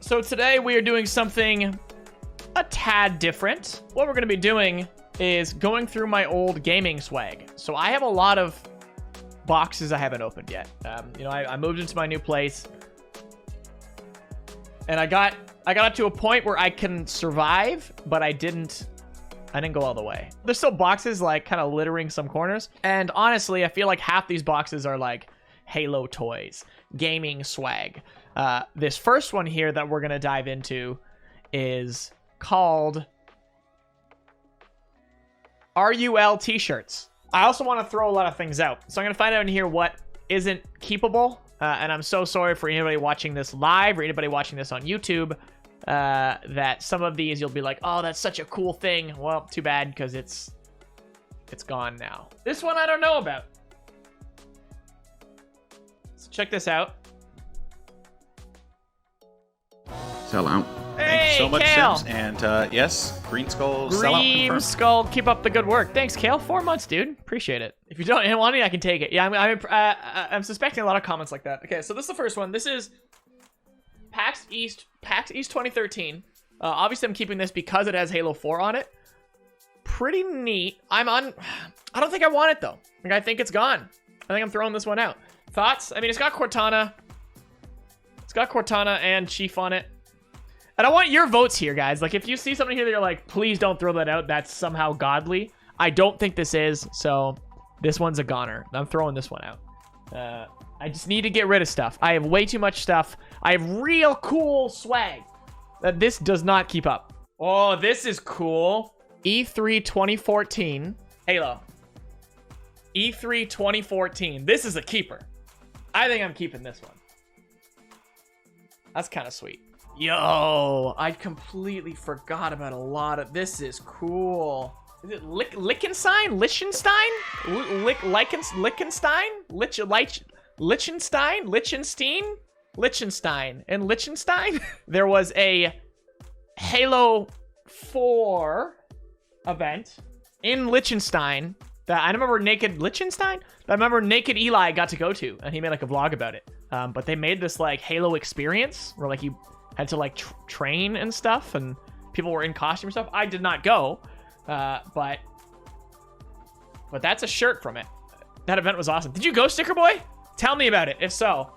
So today we are doing something a tad different. What we're going to be doing is going through my old gaming swag. So I have a lot of boxes I haven't opened yet. I moved into my new place, and I got up to a point where I can survive, but I didn't go all the way. There's still boxes like kind of littering some corners, and honestly, I feel like half these boxes are like Halo toys, gaming swag. This first one here that we're gonna dive into is called RUL t-shirts. I also want to throw a lot of things out, so I'm gonna find out in here what isn't keepable. And I'm so sorry for anybody watching this live or anybody watching this on YouTube, that some of these you'll be like, oh, that's such a cool thing. Well, too bad, because it's gone now. This one I don't know about. So check this out. Sell out. Thanks so much, Kale. Sims. And yes, Green Skull sell out Green confirmed. Skull, keep up the good work. Thanks, Kale. 4 months, dude. Appreciate it. If you don't want any, I can take it. Yeah, I'm suspecting a lot of comments like that. Okay, so this is the first one. This is PAX East 2013. Obviously, I'm keeping this because it has Halo 4 on it. Pretty neat. I don't think I want it, though. I think it's gone. I think I'm throwing this one out. Thoughts? I mean, it's got Cortana. It's got Cortana and Chief on it. And I want your votes here, guys. Like, if you see something here that you're like, please don't throw that out, that's somehow godly. I don't think this is, so this one's a goner. I'm throwing this one out. I just need to get rid of stuff. I have way too much stuff. I have real cool swag that this does not keep up. Oh, this is cool. E3 2014. Halo. E3 2014. This is a keeper. I think I'm keeping this one. That's kind of sweet. Yo, I completely forgot about a lot of... This is cool. Is it Liechtenstein? Liechtenstein? Liechtenstein? Liechtenstein? And Liechtenstein? There was a Halo 4 event in Liechtenstein that I remember Naked Liechtenstein? That I remember Naked Eli got to go to, and he made like a vlog about it. But they made this like Halo experience where like you had to like train and stuff, and people were in costume and stuff. I did not go, but that's a shirt from it. That event was awesome. Did you go, Sticker Boy? Tell me about it, if so.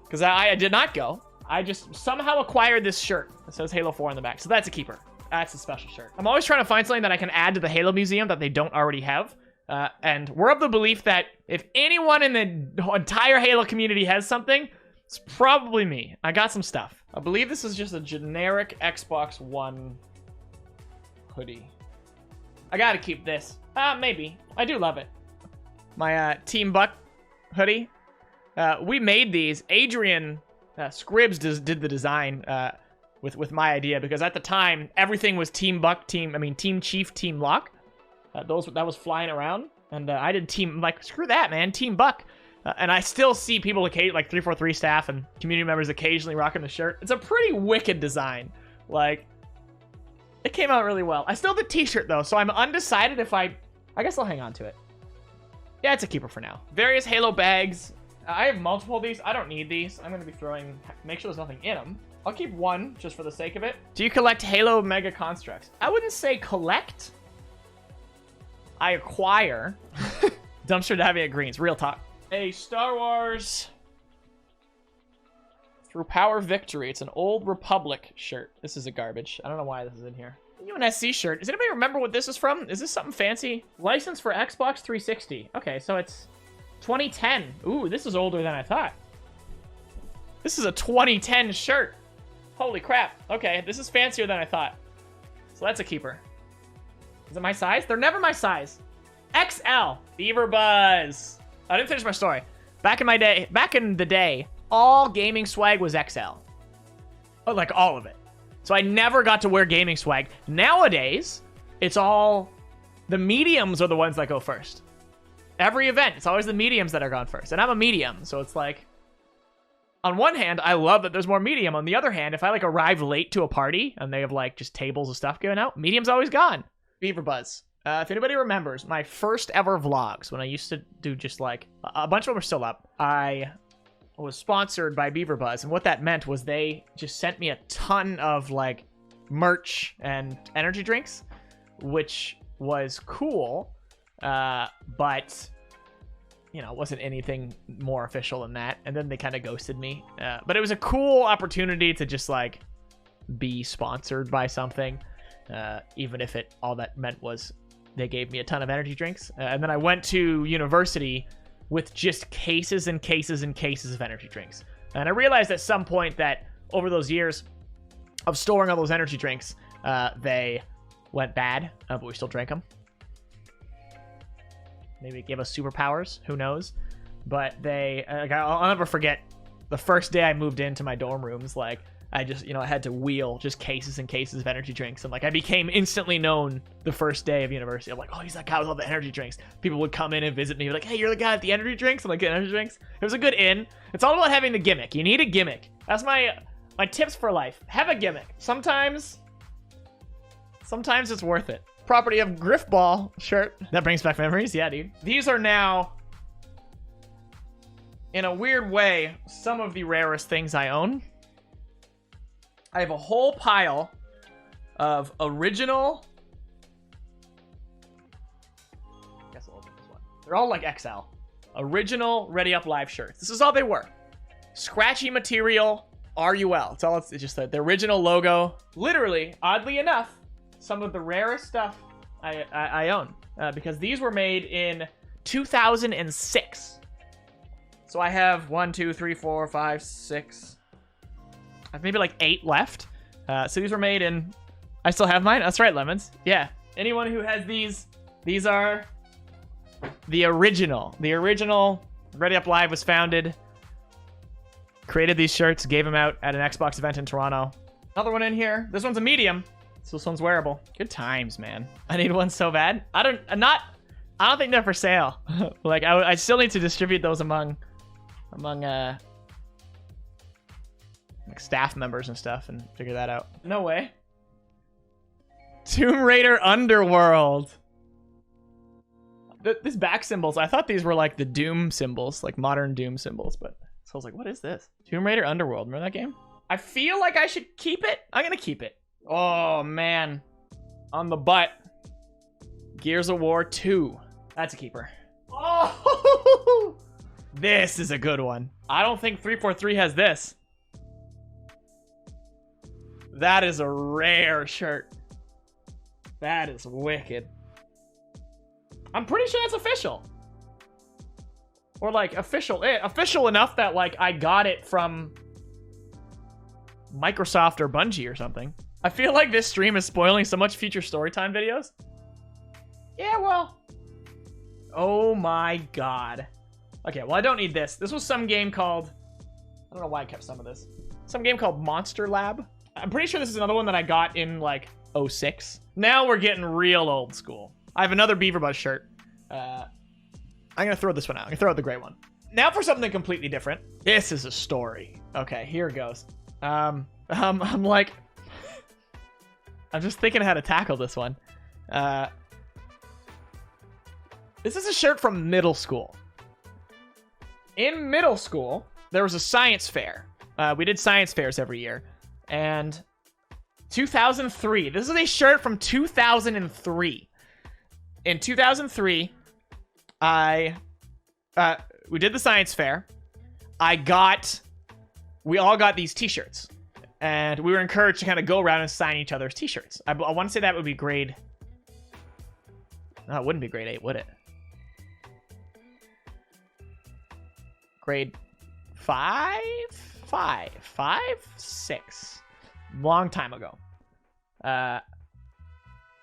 Because I did not go. I just somehow acquired this shirt that says Halo 4 on the back. So that's a keeper. That's a special shirt. I'm always trying to find something that I can add to the Halo Museum that they don't already have. And we're of the belief that if anyone in the entire Halo community has something, it's probably me. I got some stuff. I believe this is just a generic Xbox One hoodie. I gotta keep this. Maybe. I do love it. My Team Buck hoodie. We made these. Adrian Scribs did the design with my idea, because at the time everything was Team Buck, Team Chief, Team Lock. That was flying around, and I did Team, like, screw that, man, Team Buck. And I still see people, like 343 staff and community members occasionally rocking the shirt. It's a pretty wicked design. Like, it came out really well. I still have the t-shirt, though, so I'm undecided if I guess I'll hang on to it. Yeah, it's a keeper for now. Various Halo bags. I have multiple of these. I don't need these. I'm going to be make sure there's nothing in them. I'll keep one just for the sake of it. Do you collect Halo Mega Constructs? I wouldn't say collect. I acquire. Dumpster diving at Greens. Real talk. A Star Wars Through Power Victory. It's an Old Republic shirt. This is a garbage. I don't know why this is in here. UNSC shirt. Does anybody remember what this is from? Is this something fancy? License for Xbox 360. Okay, so it's 2010. Ooh, this is older than I thought. This is a 2010 shirt. Holy crap. Okay, this is fancier than I thought. So that's a keeper. Is it my size? They're never my size. XL. Beaver Buzz. I didn't finish my story. Back in the day, all gaming swag was XL. Oh, like all of it. So I never got to wear gaming swag. Nowadays, it's all the mediums are the ones that go first. Every event, it's always the mediums that are gone first. And I'm a medium, so it's like, on one hand, I love that there's more medium. On the other hand, if I like arrive late to a party and they have like just tables of stuff going out, medium's always gone. Beaver Buzz. If anybody remembers my first ever vlogs, when I used to do just like, a bunch of them are still up, I was sponsored by Beaver Buzz, and what that meant was they just sent me a ton of like merch and energy drinks, which was cool, but you know, it wasn't anything more official than that. And then they kind of ghosted me, but it was a cool opportunity to just like be sponsored by something, even if it all that meant was they gave me a ton of energy drinks. And then I went to university with just cases and cases and cases of energy drinks. And I realized at some point that over those years of storing all those energy drinks, they went bad, but we still drank them. Maybe it gave us superpowers, who knows? But they, like, I'll never forget the first day I moved into my dorm rooms. Like, I just, you know, I had to wheel just cases and cases of energy drinks. And like, I became instantly known the first day of university. I'm like, oh, he's that guy with all the energy drinks. People would come in and visit me like, hey, you're the guy with the energy drinks. I'm like, get energy drinks. It was a good in. It's all about having the gimmick. You need a gimmick. That's my tips for life. Have a gimmick. Sometimes it's worth it. Property of Griffball shirt. That brings back memories. Yeah, dude. These are now, in a weird way, some of the rarest things I own. I have a whole pile of original. I guess I'll open this one. They're all like XL. Original Ready Up Live shirts. This is all they were. Scratchy material, RUL. It's all. It's just the original logo. Literally, oddly enough, some of the rarest stuff I own, because these were made in 2006. So I have 1, 2, 3, 4, 5, 6. I have maybe like 8 left. So these were made in. I still have mine. That's right, Lemons. Yeah. Anyone who has these are the original. The original Ready Up Live was founded. Created these shirts, gave them out at an Xbox event in Toronto. Another one in here. This one's a medium. So this one's wearable. Good times, man. I need one so bad. I don't think they're for sale. Like I still need to distribute those among like staff members and stuff and figure that out. No way. Tomb Raider Underworld. These back symbols, I thought these were like the Doom symbols, like modern Doom symbols, but so I was like, what is this? Tomb Raider Underworld. Remember that game? I feel like I should keep it. I'm gonna keep it. Oh, man. On the butt. Gears of War 2. That's a keeper. Oh! This is a good one. I don't think 343 has this. That is a rare shirt. That is wicked. I'm pretty sure that's official. Or, like, official enough that, like, I got it from Microsoft or Bungie or something. I feel like this stream is spoiling so much future storytime videos. Yeah, well. Oh my god. Okay, well, I don't need this. This was some game called... I don't know why I kept some of this. Some game called Monster Lab. I'm pretty sure this is another one that I got in, like, 06. Now we're getting real old school. I have another Beaver Buzz shirt. I'm gonna throw this one out. I'm gonna throw out the gray one. Now for something completely different. This is a story. Okay, here it goes. I'm like... I'm just thinking how to tackle this one. This is a shirt from middle school. In middle school, there was a science fair. We did science fairs every year. And 2003, this is a shirt from 2003. In 2003, we did the science fair. We all got these t-shirts. And we were encouraged to kind of go around and sign each other's t-shirts. I want to say that would be grade... No, it wouldn't be grade 8, would it? Grade 5? 6. Long time ago.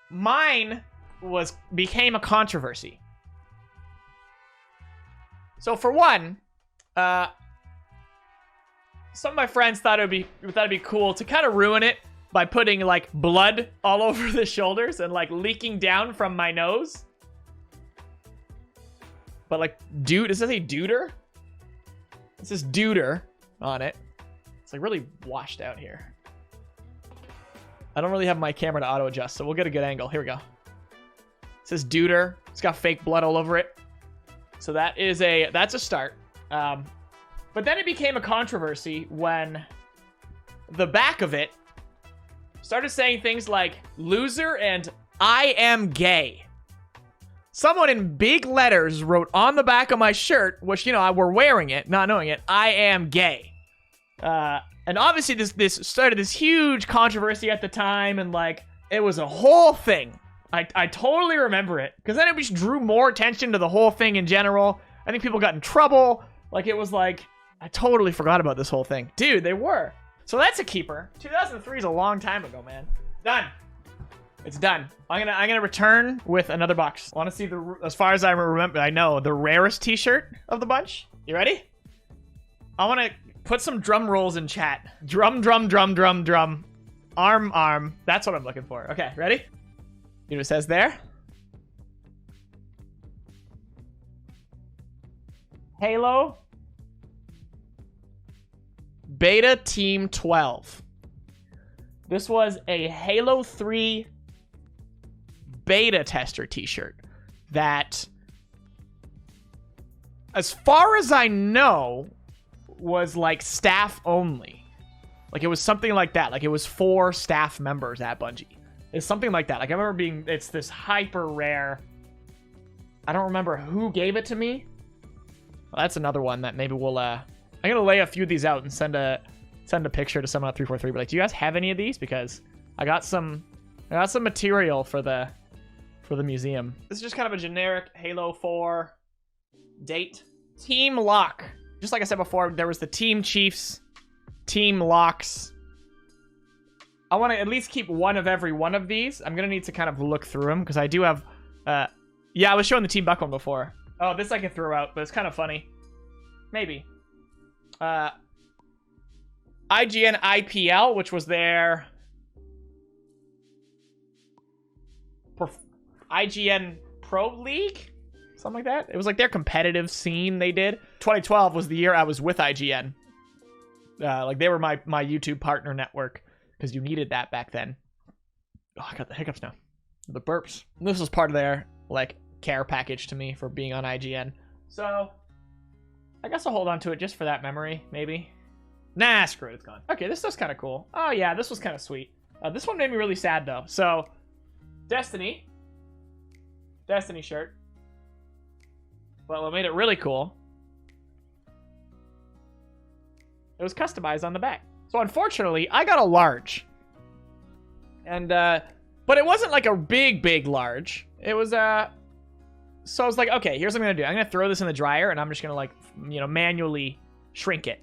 Mine became a controversy. So for one, some of my friends thought it'd be cool to kind of ruin it by putting like blood all over the shoulders and like leaking down from my nose. But like, dude, does it say duder? It says duder on it. It's like really washed out here. I don't really have my camera to auto adjust, so we'll get a good angle. Here we go. It says duder. It's got fake blood all over it. So that's a start. But then it became a controversy when the back of it started saying things like loser and I am gay. Someone in big letters wrote on the back of my shirt, which, you know, we're wearing it, not knowing it, I am gay. And obviously this started this huge controversy at the time, and like, it was a whole thing. I totally remember it, because then it just drew more attention to the whole thing in general. I think people got in trouble. Like, it was like, I totally forgot about this whole thing. Dude, they were. So that's a keeper. 2003 is a long time ago, man. Done. It's done. I'm gonna return with another box. I want to see as far as I remember, I know, the rarest t-shirt of the bunch. You ready? I want to put some drum rolls in chat. Drum, drum, drum, drum, drum. Arm, arm. That's what I'm looking for. Okay, ready? You know what it says there? Halo Beta Team 12. This was a Halo 3 beta tester t-shirt that, as far as I know, was like staff only. Like, it was something like that. Like, it was for staff members at Bungie. It's something like that. Like, I remember it's this hyper rare. I don't remember who gave it to me. Well, that's another one that maybe we'll I'm gonna lay a few of these out and send a picture to someone at 343. But like, do you guys have any of these? Because I got some material for the museum. This is just kind of a generic Halo 4 date. Team Lock. Just like I said before, there was the Team Chiefs, Team Locks. I want to at least keep one of every one of these. I'm gonna need to kind of look through them because I do have yeah, I was showing the Team Buck one before. Oh, this I can throw out, but it's kind of funny. Maybe. IGN IPL, which was their IGN Pro League? Something like that. It was like their competitive scene they did. 2012 was the year I was with IGN. Like, they were my YouTube partner network, because you needed that back then. Oh, I got the hiccups now. The burps. And this was part of their, like, care package to me for being on IGN. So, I guess I'll hold on to it just for that memory, maybe. Nah, screw it, it's gone. Okay, this stuff's kind of cool. Oh, yeah, this was kind of sweet. This one made me really sad, though. So, Destiny shirt. Well, what made it really cool, it was customized on the back. So, unfortunately, I got a large. And, but it wasn't like a big large. It was, so I was like, okay, here's what I'm gonna do. I'm gonna throw this in the dryer, and I'm just gonna, like, you know, manually shrink it.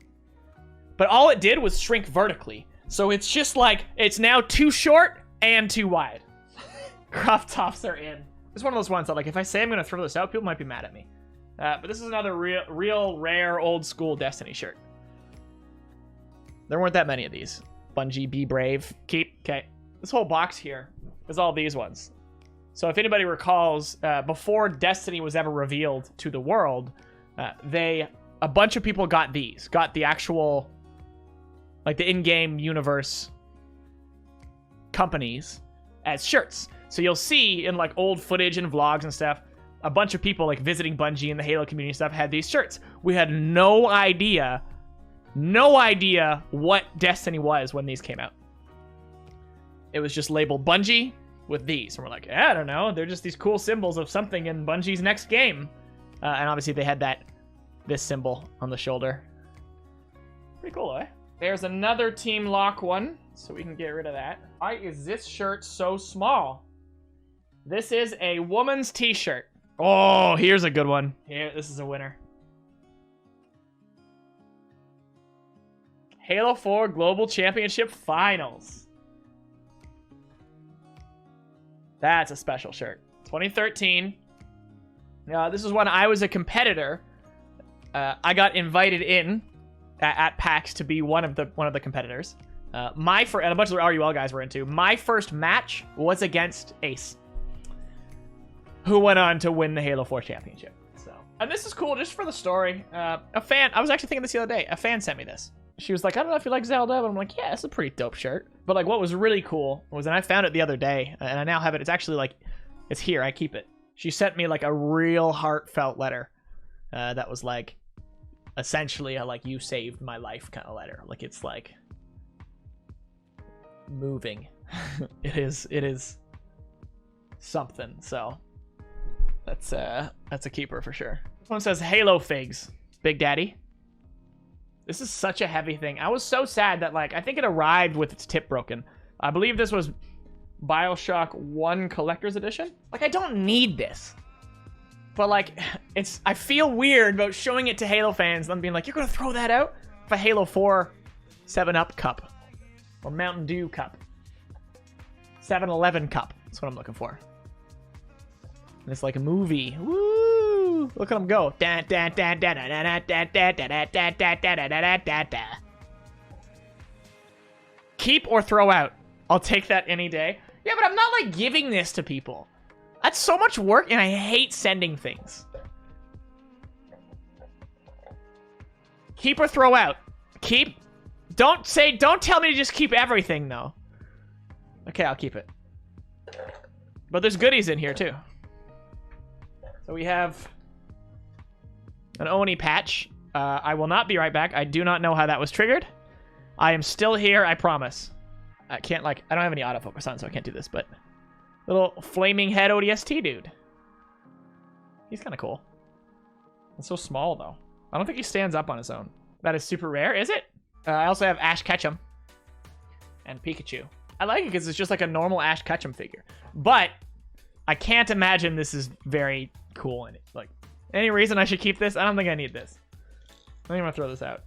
But all it did was shrink vertically. So it's just like, it's now too short and too wide. Crop tops are in. It's one of those ones that, like, if I say I'm gonna throw this out, people might be mad at me. But this is another real rare old school Destiny shirt. There weren't that many of these. Bungie, be brave. Keep. Okay. This whole box here is all these ones. So if anybody recalls, before Destiny was ever revealed to the world, a bunch of people got these. Got the actual, like, the in-game universe companies as shirts. So you'll see in, like, old footage and vlogs and stuff, a bunch of people, like, visiting Bungie and the Halo community and stuff had these shirts. We had no idea what Destiny was when these came out. It was just labeled Bungie with these. And we're like, I don't know. They're just these cool symbols of something in Bungie's next game. And obviously they had this symbol on the shoulder. Pretty cool, eh? There's another Team Lock one, so we can get rid of that. Why is this shirt so small? This is a woman's t-shirt. Oh, here's a good one. Here, this is a winner. Halo 4 Global Championship Finals. That's a special shirt. 2013. This is when I was a competitor. I got invited in at PAX to be one of the competitors. And a bunch of the RUL guys were into. My first match was against Ace, who went on to win the Halo 4 championship. So, and this is cool just for the story. A fan, I was actually thinking this the other day. A fan sent me this. She was like, I don't know if you like Zelda, but I'm like, yeah, it's a pretty dope shirt. But like, what was really cool was, and I found it the other day, and I now have it. It's actually like, it's here. I keep it. She sent me like a real heartfelt letter that was like, essentially a like you saved my life kind of letter. Like it's like moving. It is something. So that's a keeper for sure. Someone says Halo Figs, Big Daddy. This is such a heavy thing. I was so sad that like I think it arrived with its tip broken. I believe this was BioShock 1 Collector's Edition. Like I don't need this. But like I feel weird about showing it to Halo fans and them being like, you're gonna throw that out for Halo 4 7-Up cup. Or Mountain Dew cup. 7-Eleven cup. That's what I'm looking for. And it's like a movie. Woo! Look at them go. Keep or throw out. I'll take that any day. Yeah, but I'm not like giving this to people. That's so much work and I hate sending things. Keep or throw out. Keep. Don't tell me to just keep everything though. Okay, I'll keep it. But there's goodies in here too. So we have an Oni patch. I will not be right back. I do not know how that was triggered. I am still here, I promise. I can't like, I don't have any autofocus on, so I can't do this, but little flaming head ODST dude. He's kind of cool. It's so small though. I don't think he stands up on his own. That is super rare, is it? I also have Ash Ketchum and Pikachu. I like it because it's just like a normal Ash Ketchum figure. But I can't imagine this is very cool in it. Like, any reason I should keep this? I don't think I need this. I think I'm gonna throw this out.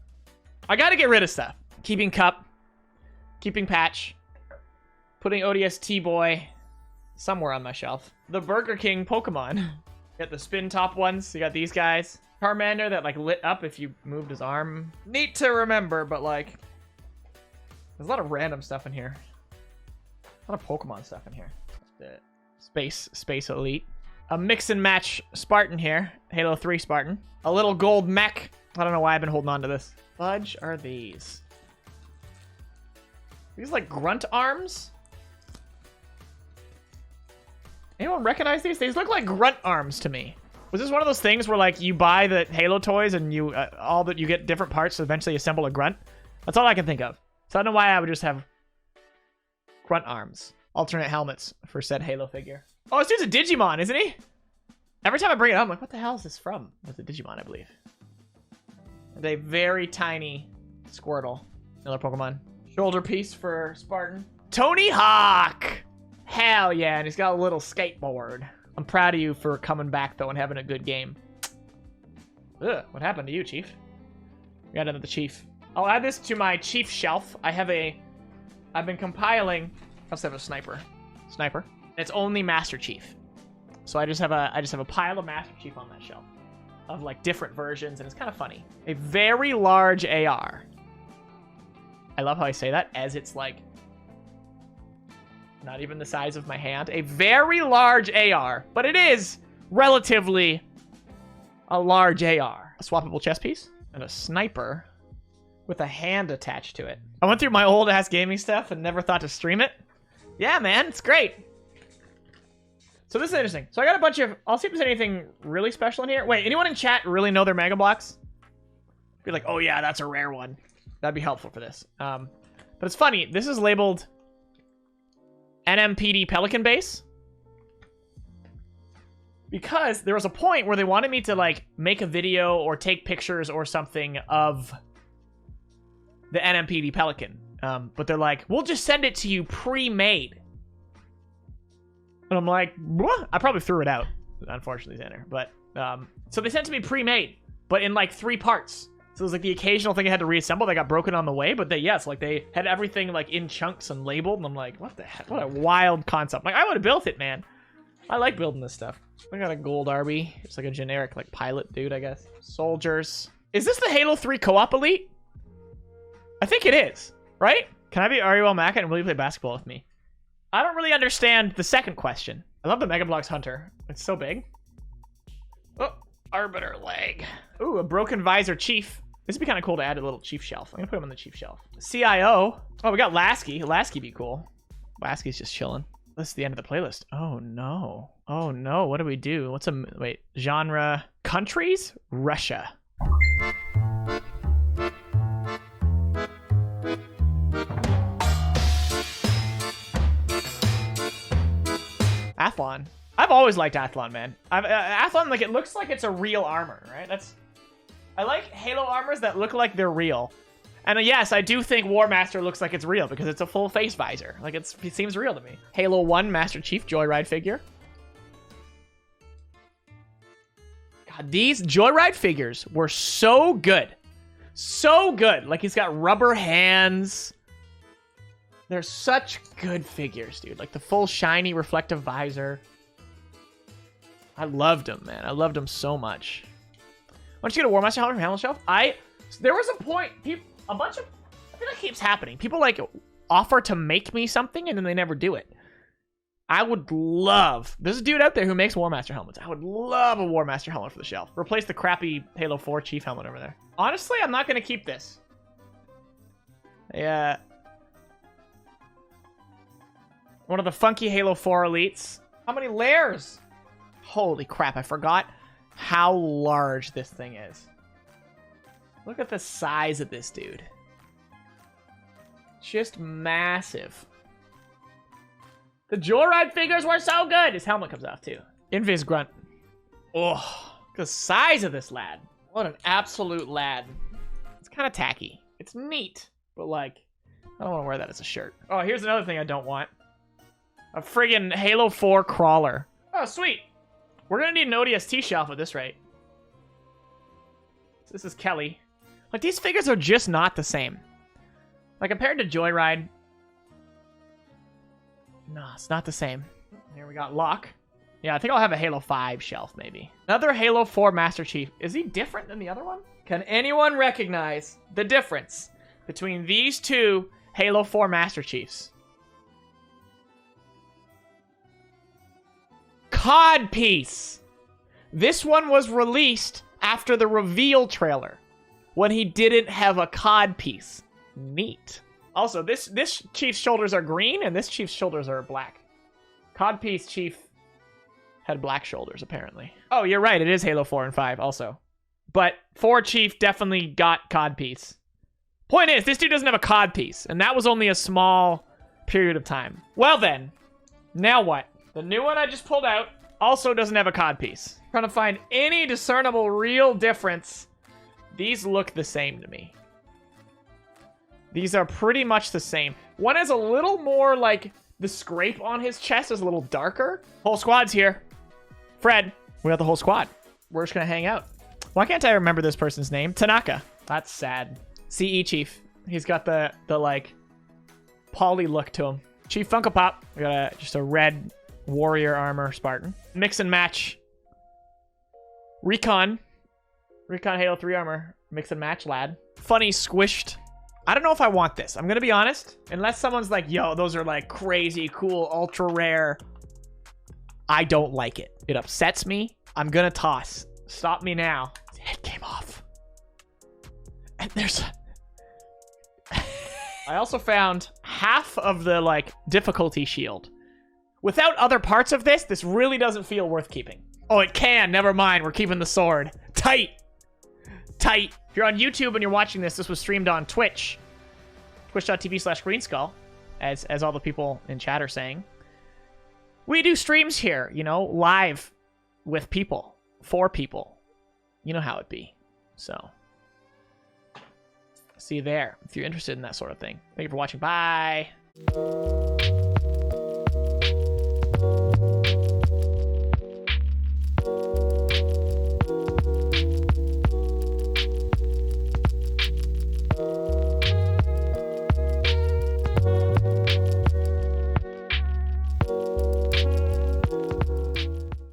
I gotta get rid of stuff. Keeping Cup. Keeping Patch. Putting ODST Boy somewhere on my shelf. The Burger King Pokemon. You got the spin top ones. You got these guys. Charmander that like lit up if you moved his arm. Neat to remember, but like there's a lot of random stuff in here. A lot of Pokemon stuff in here. The Space Elite. A mix and match Spartan here. Halo 3 Spartan. A little gold mech. I don't know why I've been holding on to this. Fudge are these? These like grunt arms? Anyone recognize these? These look like grunt arms to me. Was this one of those things where like you buy the Halo toys and you you get different parts to eventually assemble a grunt? That's all I can think of. So I don't know why I would just have grunt arms. Alternate helmets for said Halo figure. Oh, this dude's a Digimon, isn't he? Every time I bring it up, I'm like, what the hell is this from? It's a Digimon, I believe. And a very tiny Squirtle. Another Pokemon. Shoulder piece for Spartan. Tony Hawk! Hell yeah, and he's got a little skateboard. I'm proud of you for coming back, though, and having a good game. Ugh, what happened to you, Chief? We got another Chief. I'll add this to my Chief shelf. I've been compiling... I also have a Sniper. It's only Master Chief. So I just have a pile of Master Chief on that shelf. Of, like, different versions, and it's kind of funny. A very large AR. I love how I say that, as it's, like... not even the size of my hand. A very large AR, but it is relatively a large AR. A swappable chest piece and a sniper with a hand attached to it. I went through my old ass gaming stuff and never thought to stream it. Yeah, man, it's great. So this is interesting. So I got a bunch of, I'll see if there's anything really special in here. Wait, anyone in chat really know their Mega Bloks? Be like, oh yeah, that's a rare one. That'd be helpful for this. But it's funny, this is labeled NMPD Pelican Base. Because there was a point where they wanted me to like make a video or take pictures or something of the NMPD Pelican. But they're like, we'll just send it to you pre-made. And I'm like, what? I probably threw it out, unfortunately, Xander. But, so they sent it to me pre-made, but in like 3 parts. So it was like the occasional thing I had to reassemble that got broken on the way, but like they had everything like in chunks and labeled, and I'm like, what the heck? What a wild concept. Like, I would have built it, man. I like building this stuff. I got a gold Arby. It's like a generic like pilot dude, I guess. Soldiers. Is this the Halo 3 co-op elite? I think it is, right? Can I be Ariel Mack and will you play basketball with me? I don't really understand the second question. I love the Mega Bloks Hunter. It's so big. Oh, Arbiter leg. Ooh, a broken visor Chief. This would be kind of cool to add a little Chief shelf. I'm gonna put him on the Chief shelf. CIO. Oh, we got Lasky. Lasky be cool. Lasky's just chilling. This is the end of the playlist. Oh no. Oh no. What do we do? Wait. Genre. Countries? Russia. Athlon. I've always liked Athlon, man. Athlon, like, it looks like it's a real armor, right? I like Halo armors that look like they're real. And yes, I do think War Master looks like it's real because it's a full face visor. Like, it seems real to me. Halo 1 Master Chief Joyride figure. God, these Joyride figures were so good. So good. Like, he's got rubber hands. They're such good figures, dude. Like, the full shiny reflective visor. I loved him, man. I loved him so much. Why don't you get a War Master helmet from Hamlet Shelf? There was a point, I feel like it keeps happening. People, like, offer to make me something, and then they never do it. I would love... There's a dude out there who makes War Master helmets. I would love a War Master helmet for the shelf. Replace the crappy Halo 4 Chief helmet over there. Honestly, I'm not going to keep this. Yeah. One of the funky Halo 4 elites. How many layers? Holy crap, I forgot how large this thing is. Look at the size of this dude. Just massive. The Joyride figures were so good. His helmet comes off too. Invis grunt. Oh, the size of this lad. What an absolute lad. It's kind of tacky. It's neat, but like, I don't want to wear that as a shirt. Oh, here's another thing I don't want. A friggin' Halo 4 crawler. Oh, sweet. We're gonna need an ODST shelf at this rate. So this is Kelly. Like, these figures are just not the same. Like, compared to Joyride, no, it's not the same. Here we got Locke. Yeah, I think I'll have a Halo 5 shelf, maybe. Another Halo 4 Master Chief. Is he different than the other one? Can anyone recognize the difference between these two Halo 4 Master Chiefs? Codpiece! This one was released after the reveal trailer, when he didn't have a codpiece. Neat. Also, this Chief's shoulders are green, and this Chief's shoulders are black. Codpiece Chief had black shoulders, apparently. Oh, you're right. It is Halo 4 and 5, also. But 4 Chief definitely got codpiece. Point is, this dude doesn't have a codpiece, and that was only a small period of time. Well then, now what? The new one I just pulled out also doesn't have a codpiece. Trying to find any discernible real difference. These look the same to me. These are pretty much the same. One has a little more, like, the scrape on his chest is a little darker. Whole squad's here. Fred, we got the whole squad. We're just gonna hang out. Why can't I remember this person's name? Tanaka. That's sad. CE Chief. He's got the like, poly look to him. Chief Funko Pop. We got just a red warrior armor Spartan. Mix and match. Recon Halo 3 armor. Mix and match lad. Funny squished. I don't know if I want this. I'm gonna be honest. Unless someone's like, yo, those are like crazy cool, ultra rare. I don't like it. It upsets me. I'm gonna toss. Stop me now. His head came off. And there's... I also found half of the, like, difficulty shield. Without other parts of this, this really doesn't feel worth keeping. Oh, it can. Never mind. We're keeping the sword. Tight. Tight. If you're on YouTube and you're watching this, this was streamed on Twitch. Twitch.tv/GreenSkull, as all the people in chat are saying. We do streams here, you know, live with people, for people. You know how it be. So, see you there if you're interested in that sort of thing. Thank you for watching. Bye.